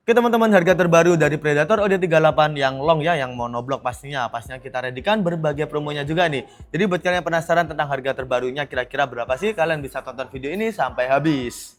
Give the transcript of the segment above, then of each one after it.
Oke teman-teman, harga terbaru dari Predator OD38 yang long ya, yang monoblock pastinya kita readykan berbagai promonya juga nih. Jadi buat kalian yang penasaran tentang harga terbarunya kira-kira berapa sih, kalian bisa tonton video ini sampai habis.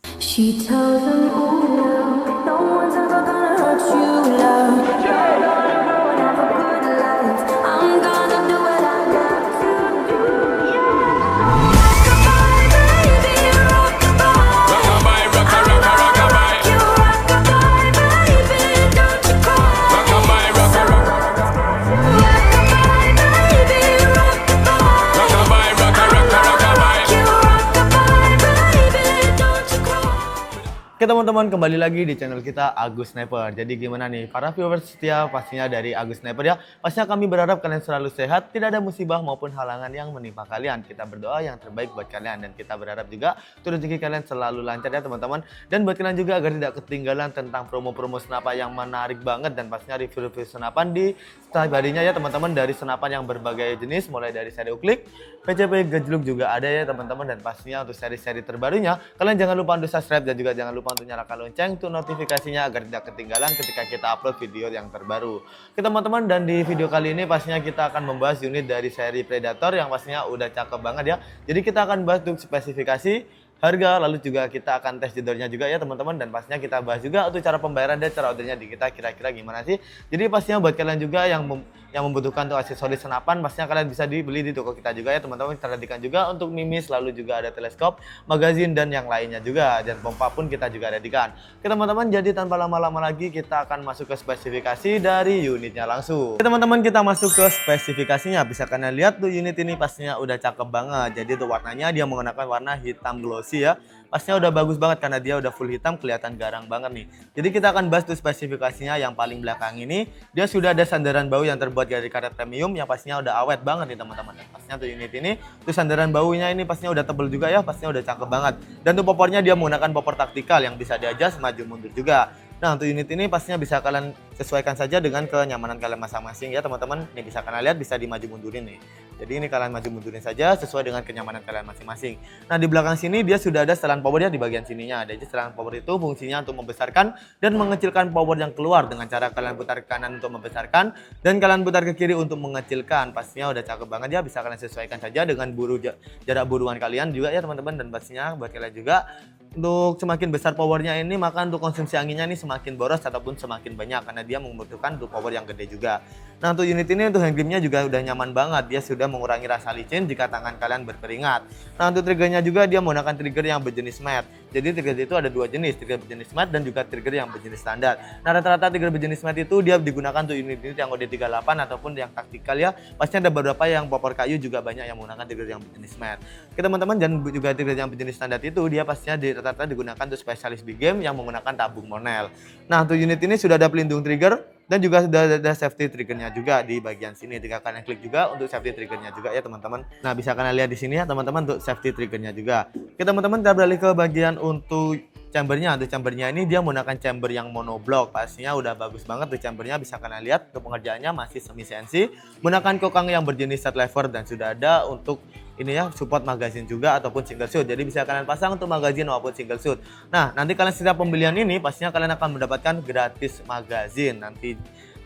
Oke teman-teman, kembali lagi di channel kita Agus Sniper. Jadi gimana nih para viewers setia pastinya dari Agus Sniper ya. Pastinya kami berharap kalian selalu sehat, tidak ada musibah maupun halangan yang menimpa kalian. Kita berdoa yang terbaik buat kalian dan kita berharap juga rezeki kalian selalu lancar ya teman-teman. Dan buat kalian juga agar tidak ketinggalan tentang promo-promo senapan yang menarik banget dan pastinya review-review senapan di setiap harinya ya teman-teman, dari senapan yang berbagai jenis mulai dari seri uklik, PCP, gejluk juga ada ya teman-teman, dan pastinya untuk seri-seri terbarunya kalian jangan lupa untuk subscribe dan juga jangan lupa untuk nyalakan lonceng untuk notifikasinya agar tidak ketinggalan ketika kita upload video yang terbaru. Oke teman-teman, dan di video kali ini pastinya kita akan membahas unit dari seri Predator yang pastinya udah cakep banget ya. Jadi kita akan bahas untuk spesifikasi, harga, lalu juga kita akan tes jedornya juga ya teman-teman, dan pastinya kita bahas juga untuk cara pembayaran dan cara ordernya di kita kira-kira gimana sih. Jadi pastinya buat kalian juga yang membutuhkan untuk aksesoris senapan, pastinya kalian bisa dibeli di toko kita juga ya teman-teman. Kita readykan juga untuk mimis, lalu juga ada teleskop, magazin, dan yang lainnya juga, dan pompa pun kita juga readykan. Oke teman-teman, jadi tanpa lama-lama lagi kita akan masuk ke spesifikasi dari unitnya langsung. Oke teman-teman, kita masuk ke spesifikasinya. Bisa kalian lihat tuh unit ini pastinya udah cakep banget. Jadi tuh warnanya dia menggunakan warna hitam glossy ya. Pastinya udah bagus banget karena dia udah full hitam, kelihatan garang banget nih. Jadi kita akan bahas tuh spesifikasinya. Yang paling belakang ini dia sudah ada sandaran bahu yang terbuat dari karet premium yang pastinya udah awet banget nih teman-teman. Pastinya tuh unit ini tuh sandaran bahunya ini pastinya udah tebel juga ya, pastinya udah cakep banget. Dan tuh popornya dia menggunakan popor taktikal yang bisa diadjust maju mundur juga. Nah untuk unit ini pastinya bisa kalian sesuaikan saja dengan kenyamanan kalian masing-masing ya teman-teman. Ini bisa kalian lihat bisa dimaju mundurin nih. Jadi ini kalian maju mundurin saja sesuai dengan kenyamanan kalian masing-masing. Nah di belakang sini dia sudah ada setelan power ya di bagian sininya. Ada setelan power itu fungsinya untuk membesarkan dan mengecilkan power yang keluar dengan cara kalian putar ke kanan untuk membesarkan dan kalian putar ke kiri untuk mengecilkan. Pastinya udah cakep banget ya, bisa kalian sesuaikan saja dengan jarak buruan kalian juga ya teman-teman. Dan pastinya buat kalian juga untuk semakin besar powernya ini, maka untuk konsumsi anginnya ini semakin boros ataupun semakin banyak karena dia membutuhkan untuk power yang gede juga. Nah untuk unit ini untuk handgripnya juga udah nyaman banget, dia sudah mengurangi rasa licin jika tangan kalian berkeringat. Nah untuk triggernya juga dia menggunakan trigger yang berjenis matte. Jadi trigger itu ada dua jenis, trigger berjenis matte dan juga trigger yang berjenis standar. Nah rata-rata trigger berjenis matte itu dia digunakan untuk unit-unit yang OD38 ataupun yang taktikal ya. Pasti ada beberapa yang popor kayu juga banyak yang menggunakan trigger yang berjenis matte. Oke teman-teman, dan juga trigger yang berjenis standar itu dia pastinya rata-rata digunakan untuk spesialis big game yang menggunakan tabung monel. Nah untuk unit ini sudah ada pelindung trigger dan juga sudah ada safety triggernya juga di bagian sini. Jika kalian klik juga untuk safety triggernya juga ya teman-teman. Nah bisa kalian lihat di sini ya teman-teman untuk safety triggernya juga. Oke teman-teman, kita beralih ke bagian untuk chambernya. Untuk chambernya ini dia menggunakan chamber yang monoblock. Pastinya udah bagus banget tuh chambernya, bisa kalian lihat untuk pengerjaannya masih semi CNC. Menggunakan kokang yang berjenis set lever dan sudah ada untuk ini ya support magazine juga ataupun single shoot. Jadi bisa kalian pasang untuk magazine maupun single shoot. Nah nanti kalian setiap pembelian ini pastinya kalian akan mendapatkan gratis magazine nanti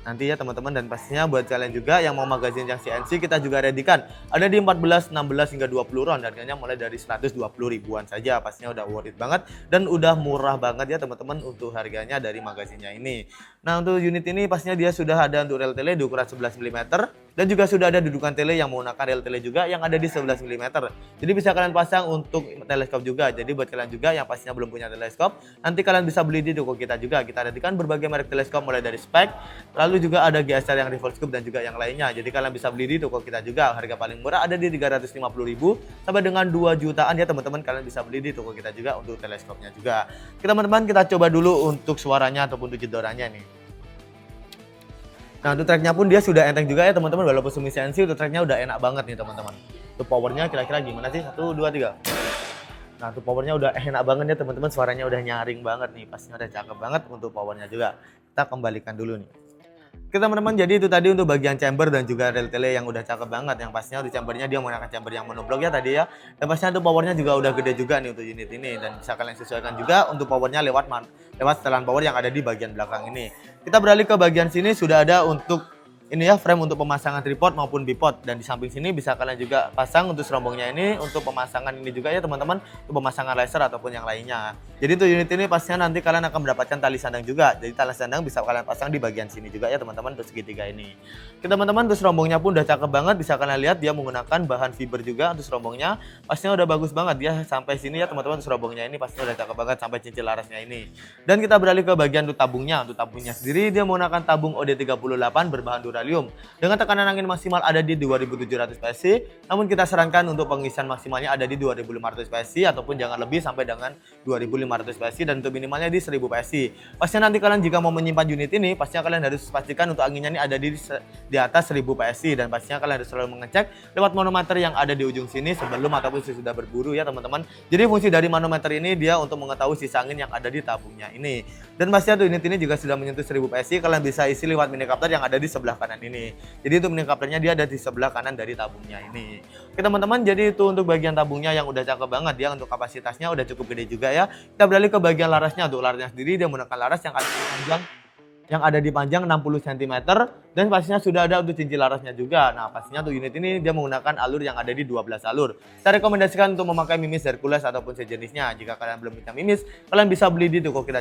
ya teman-teman. Dan pastinya buat kalian juga yang mau magazine yang CNC kita juga readykan. Ada di 14, 16 hingga 20 round, harganya mulai dari 120 ribuan saja. Pastinya udah worth it banget dan udah murah banget ya teman-teman untuk harganya dari magazinnya ini. Nah untuk unit ini pastinya dia sudah ada untuk rel tele di ukuran 11 mm dan juga sudah ada dudukan tele yang menggunakan rel tele juga yang ada di 11 mm. Jadi bisa kalian pasang untuk teleskop juga. Jadi buat kalian juga yang pastinya belum punya teleskop, nanti kalian bisa beli di toko kita juga. Kita readykan berbagai merek teleskop mulai dari spek, lalu juga ada GSR yang revolve scope dan juga yang lainnya. Jadi kalian bisa beli di toko kita juga. Harga paling murah ada di 350.000 sampai dengan 2 jutaan ya teman-teman. Kalian bisa beli di toko kita juga untuk teleskopnya juga. Oke teman-teman, kita coba dulu untuk suaranya ataupun untuk jedorannya nih. Nah untuk tracknya pun dia sudah enteng juga ya teman-teman, walaupun semi CNC untuk tracknya udah enak banget nih teman-teman. Untuk powernya kira-kira gimana sih? 1, 2, 3. Nah untuk powernya udah enak banget ya teman-teman, suaranya udah nyaring banget nih, pastinya udah cakep banget untuk powernya juga. Kita kembalikan dulu nih. Oke teman-teman, jadi itu tadi untuk bagian chamber dan juga rel tele yang udah cakep banget. Yang pastinya untuk chambernya dia menggunakan chamber yang monoblock ya tadi ya. Dan pastinya untuk powernya juga udah gede juga nih untuk unit ini. Dan bisa kalian sesuaikan juga untuk powernya lewat setelan power yang ada di bagian belakang ini. Kita beralih ke bagian sini, sudah ada untuk ini ya frame untuk pemasangan tripod maupun bipod, dan di samping sini bisa kalian juga pasang untuk serombongnya ini untuk pemasangan ini juga ya teman-teman, untuk pemasangan laser ataupun yang lainnya. Jadi untuk unit ini pastinya nanti kalian akan mendapatkan tali sandang juga. Jadi tali sandang bisa kalian pasang di bagian sini juga ya teman-teman untuk segitiga ini. Oke teman-teman, untuk serombongnya pun udah cakep banget, bisa kalian lihat dia menggunakan bahan fiber juga untuk serombongnya. Pastinya udah bagus banget dia sampai sini ya teman-teman, untuk serombongnya ini pastinya udah cakep banget sampai cincin larasnya ini. Dan kita beralih ke bagian untuk tabungnya. Untuk tabungnya sendiri dia menggunakan tabung OD38 berbahan duralium dengan tekanan angin maksimal ada di 2700 PSI, namun kita sarankan untuk pengisian maksimalnya ada di 2500 PSI ataupun jangan lebih sampai dengan 2500 PSI, dan untuk minimalnya di 1000 PSI. Pastinya nanti kalian jika mau menyimpan unit ini, pastinya kalian harus pastikan untuk anginnya ini ada di atas 1000 PSI, dan pastinya kalian harus selalu mengecek lewat manometer yang ada di ujung sini sebelum ataupun sesudah berburu ya teman-teman. Jadi fungsi dari manometer ini dia untuk mengetahui sisa angin yang ada di tabungnya ini. Dan pastinya untuk unit ini juga sudah menyentuh 1000 PSI, kalian bisa isi lewat mini coupler yang ada di sebelah kanan ini. Jadi untuk mini couplernya dia ada di sebelah kanan dari tabungnya ini. Oke teman-teman, jadi itu untuk bagian tabungnya yang udah cakep banget ya, untuk kapasitasnya udah cukup gede juga ya. Kita beralih ke bagian larasnya. Untuk larasnya sendiri dia menggunakan laras yang ada di panjang 60 cm, dan pastinya sudah ada untuk cincin larasnya juga. Nah pastinya untuk unit ini dia menggunakan alur yang ada di 12 alur. Saya rekomendasikan untuk memakai mimis Hercules ataupun sejenisnya. Jika kalian belum punya mimis, kalian bisa beli di toko kita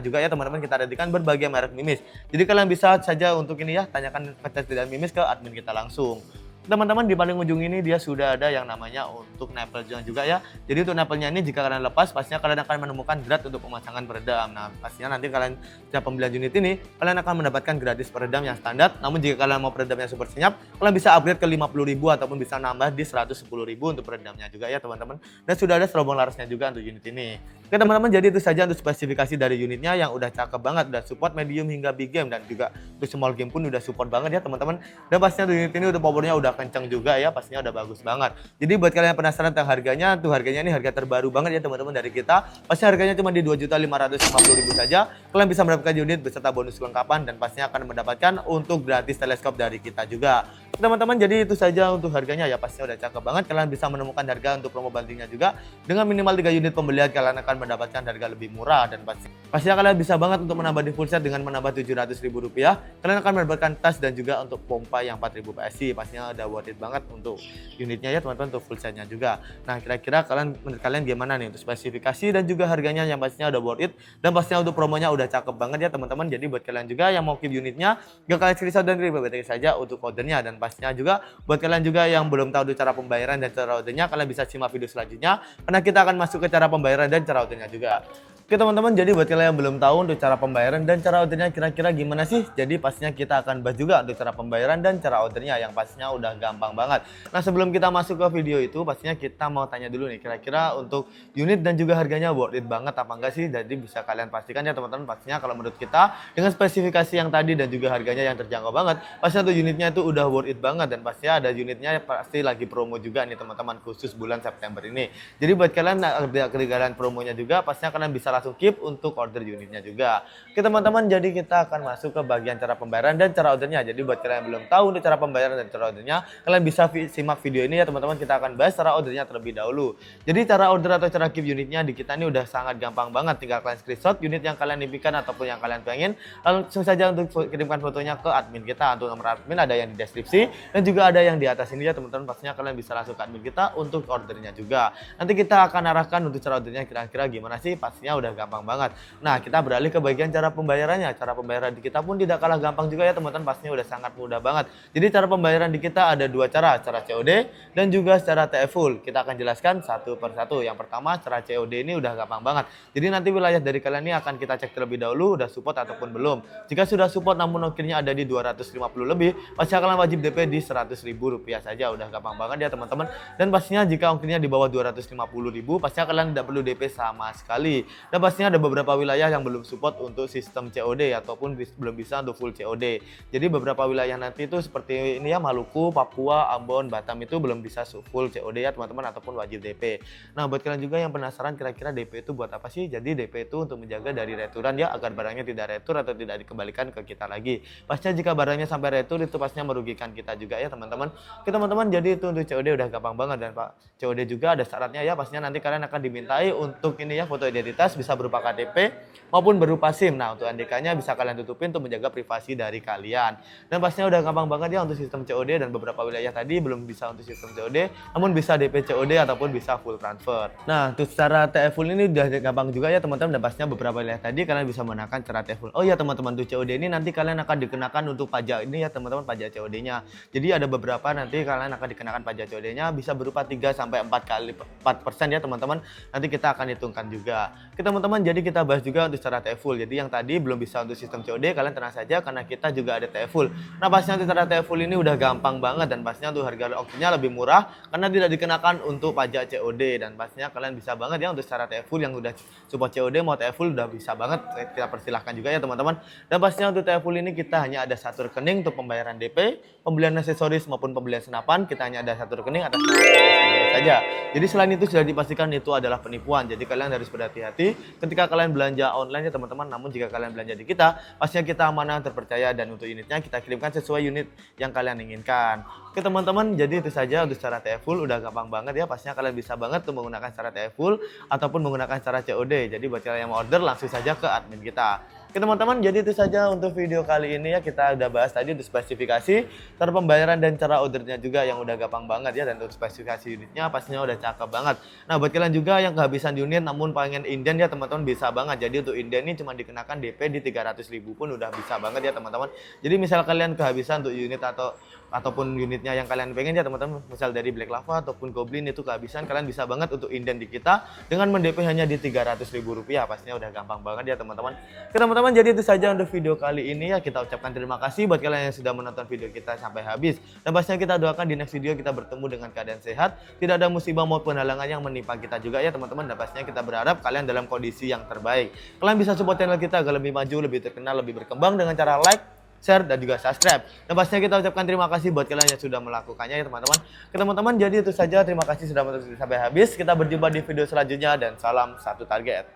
juga ya teman-teman. Kita readikan berbagai merek mimis. Jadi kalian bisa saja untuk ini ya, tanyakan ketersediaan mimis ke admin kita langsung. Teman-teman, di paling ujung ini dia sudah ada yang namanya untuk nempel juga ya. Jadi untuk nempelnya ini jika kalian lepas, pastinya kalian akan menemukan grad untuk pemasangan peredam. Nah pastinya nanti kalian setiap pembelian unit ini kalian akan mendapatkan gratis peredam yang standar. Namun jika kalian mau peredam yang super senyap, kalian bisa upgrade ke 50.000 ataupun bisa nambah di 110.000 untuk peredamnya juga ya teman-teman. Dan sudah ada serobong larasnya juga untuk unit ini. Oke teman-teman, jadi itu saja untuk spesifikasi dari unitnya yang udah cakep banget, udah support medium hingga big game, dan juga untuk small game pun udah support banget ya teman-teman. Dan pastinya unit ini untuk powernya udah kencang juga ya, pastinya udah bagus banget. Jadi buat kalian yang penasaran tentang harganya, tuh harganya ini harga terbaru banget ya teman-teman dari kita. Pasti harganya cuma di 2.550.000 saja. Kalian bisa mendapatkan unit beserta bonus kelengkapan, dan pastinya akan mendapatkan untuk gratis teleskop dari kita juga. Teman-teman, jadi itu saja untuk harganya ya, pastinya udah cakep banget. Kalian bisa menemukan harga untuk promo bandingnya juga. Dengan minimal 3 unit pembelian kalian akan mendapatkan harga lebih murah, dan pastinya kalian bisa banget untuk menambah di full set dengan menambah Rp700.000. Kalian akan mendapatkan tas dan juga untuk pompa yang 4.000 PSI. Pastinya udah worth it banget untuk unitnya ya teman-teman, untuk full setnya juga. Nah kira-kira menurut kalian gimana nih untuk spesifikasi dan juga harganya yang pastinya udah worth it, dan pastinya untuk promonya udah cakep banget ya teman-teman. Jadi buat kalian juga yang mau keep unitnya, gak kalian screenshot dan kirim saja untuk ordernya. Dan pastinya juga buat kalian juga yang belum tahu cara pembayaran dan cara ordernya, kalian bisa simak video selanjutnya karena kita akan masuk ke cara pembayaran dan cara ordernya juga. Oke teman-teman, jadi buat kalian yang belum tahu untuk cara pembayaran dan cara ordernya kira-kira gimana sih, jadi pastinya kita akan bahas juga untuk cara pembayaran dan cara ordernya yang pastinya udah gampang banget. Nah sebelum kita masuk ke video itu, pastinya kita mau tanya dulu nih, kira-kira untuk unit dan juga harganya worth it banget apa enggak sih. Jadi bisa kalian pastikan ya teman-teman, pastinya kalau menurut kita dengan spesifikasi yang tadi dan juga harganya yang terjangkau banget, pastinya untuk unitnya itu udah worth it banget. Dan pastinya ada unitnya pasti lagi promo juga nih teman-teman, khusus bulan September ini. Jadi buat kalian ada ketinggalan promonya juga, pastinya kalian bisa langsung keep untuk order unitnya juga. Oke teman-teman, jadi kita akan masuk ke bagian cara pembayaran dan cara ordernya. Jadi buat kalian yang belum tahu untuk cara pembayaran dan cara ordernya, kalian bisa simak video ini ya teman-teman. Kita akan bahas cara ordernya terlebih dahulu. Jadi cara order atau cara keep unitnya di kita ini udah sangat gampang banget. Tinggal kalian screenshot unit yang kalian impikan ataupun yang kalian pengen, langsung saja untuk kirimkan fotonya ke admin kita. Untuk nomor admin ada yang di deskripsi dan juga ada yang di atas ini ya teman-teman. Pastinya kalian bisa langsung ke admin kita untuk ordernya juga. Nanti kita akan arahkan untuk cara ordernya kira-kira gimana sih, pastinya udah gampang banget. Nah kita beralih ke bagian cara pembayarannya. Cara pembayaran di kita pun tidak kalah gampang juga ya teman-teman, pastinya udah sangat mudah banget. Jadi cara pembayaran di kita ada dua cara COD dan juga secara TF full. Kita akan jelaskan satu per satu. Yang pertama cara COD ini udah gampang banget. Jadi nanti wilayah dari kalian ini akan kita cek terlebih dahulu udah support ataupun belum. Jika sudah support namun ongkirnya ada di 250 lebih, pasti kalian wajib DP di Rp100.000 saja. Udah gampang banget ya teman-teman. Dan pastinya jika ongkirnya di bawah 250.000, pasti kalian tidak perlu DP sama sekali. Dan Dan pastinya ada beberapa wilayah yang belum support untuk sistem COD ataupun belum bisa untuk full COD. Jadi beberapa wilayah nanti itu seperti ini ya, Maluku, Papua, Ambon, Batam itu belum bisa full COD ya teman-teman, ataupun wajib DP. Nah, buat kalian juga yang penasaran kira-kira DP itu buat apa sih? Jadi DP itu untuk menjaga dari returan ya, agar barangnya tidak retur atau tidak dikembalikan ke kita lagi. Pastinya jika barangnya sampai retur itu pastinya merugikan kita juga ya teman-teman. Oke teman-teman, jadi itu untuk COD udah gampang banget. Dan Pak, COD juga ada syaratnya ya, pastinya nanti kalian akan dimintai untuk ini ya, foto identitas bisa berupa KTP maupun berupa SIM. Nah, untuk NDK-nya bisa kalian tutupin untuk menjaga privasi dari kalian. Dan pastinya udah gampang banget ya untuk sistem COD, dan beberapa wilayah tadi belum bisa untuk sistem COD, namun bisa DP COD ataupun bisa full transfer. Nah, untuk secara TF full ini udah gampang juga ya teman-teman, dan pastinya beberapa wilayah tadi kalian bisa menggunakan cara TF full. Oh ya teman-teman, untuk COD ini nanti kalian akan dikenakan untuk pajak ini ya teman-teman, pajak COD-nya. Jadi ada beberapa nanti kalian akan dikenakan pajak COD-nya bisa berupa 3 sampai 4% ya teman-teman. Nanti kita akan hitungkan juga. Oke teman-teman, jadi kita bahas juga untuk secara TF full. Jadi yang tadi belum bisa untuk sistem COD, kalian tenang saja karena kita juga ada TF full. Nah, pastinya untuk secara TF full ini udah gampang banget, dan pastinya untuk harga auksinya lebih murah karena tidak dikenakan untuk pajak COD. Dan pastinya kalian bisa banget ya untuk secara TF full yang udah support COD mau TF full udah bisa banget, kita persilahkan juga ya teman-teman. Dan pastinya untuk TF full ini kita hanya ada satu rekening untuk pembayaran DP, pembelian aksesoris maupun pembelian senapan. Kita hanya ada satu rekening atas nama saja. Jadi selain itu sudah dipastikan itu adalah penipuan. Jadi kalian harus berhati-hati ketika kalian belanja online ya teman-teman. Namun jika kalian belanja di kita, pastinya kita amanah, terpercaya, dan untuk unitnya kita kirimkan sesuai unit yang kalian inginkan. Oke teman-teman, jadi itu saja untuk secara TF full udah gampang banget ya. Pastinya kalian bisa banget tuh menggunakan cara TF full ataupun menggunakan cara COD. Jadi buat kalian yang mau order langsung saja ke admin kita. Oke teman-teman, jadi itu saja untuk video kali ini ya. Kita udah bahas tadi untuk spesifikasi, cara pembayaran, dan cara ordernya juga yang udah gampang banget ya. Dan untuk spesifikasi unitnya pastinya udah cakep banget. Nah, buat kalian juga yang kehabisan unit namun pengen inden ya teman-teman, bisa banget. Jadi untuk inden ini cuma dikenakan DP di 300.000 pun udah bisa banget ya teman-teman. Jadi misal kalian kehabisan untuk unit ataupun unitnya yang kalian pengen ya teman-teman, misal dari Black Lava ataupun Goblin itu kehabisan, kalian bisa banget untuk inden di kita dengan mendp hanya di Rp300.000. Pastinya udah gampang banget ya teman-teman. Teman-teman, jadi itu saja untuk video kali ini ya. Kita ucapkan terima kasih buat kalian yang sudah menonton video kita sampai habis, dan pastinya kita doakan di next video kita bertemu dengan keadaan sehat, tidak ada musibah maupun halangan yang menimpa kita juga ya teman-teman. Dan pastinya kita berharap kalian dalam kondisi yang terbaik. Kalian bisa support channel kita agar lebih maju, lebih terkenal, lebih berkembang dengan cara like, share, dan juga subscribe. Dan pastinya kita ucapkan terima kasih buat kalian yang sudah melakukannya ya teman-teman. Teman-teman, jadi itu saja, terima kasih sudah menonton sampai habis. Kita berjumpa di video selanjutnya, dan salam satu target.